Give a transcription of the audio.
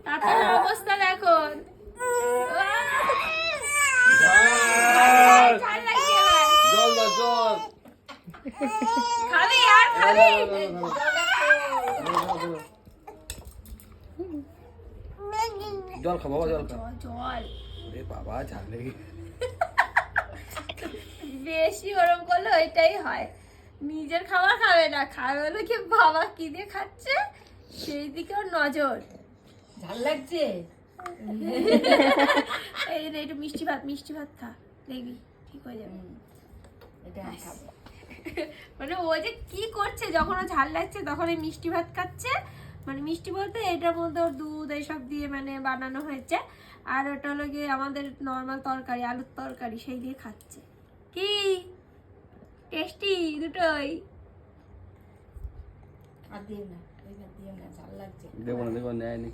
তাতার অবস্থা দেখো। খাবি আর খাবি? জল খাবো, জল খাবো। জল বাবা ঝাল লেগে বেশি ওরম করলে ওইটাই হয়, নিজের খাবার খাবে না, খাবে হলো কি বাবা কি দিয়ে খাচ্ছে সেই দিকে ওর নজর। ঝাল লাগছে। এই যে একটু মিষ্টি ভাত খা, দেখবি ঠিক হয়ে যাবে। এটা খাবো। মানে ও যে কি করছে, যখন ও ঝাল লাগছে তখন এই মিষ্টি ভাত খাচ্ছে, মানে মিষ্টি বলতে এটার মধ্যে ওর দুধ এইসব দিয়ে মানে বানানো হয়েছে, আর ওটা হলো গিয়ে আমাদের নর্মাল তরকারি, আলুর তরকারি, সেই দিয়ে খাচ্ছে। কি টেস্টি দুটোই। আর দিও না, ঝাল লাগছে। দেবো না, নেয়নি।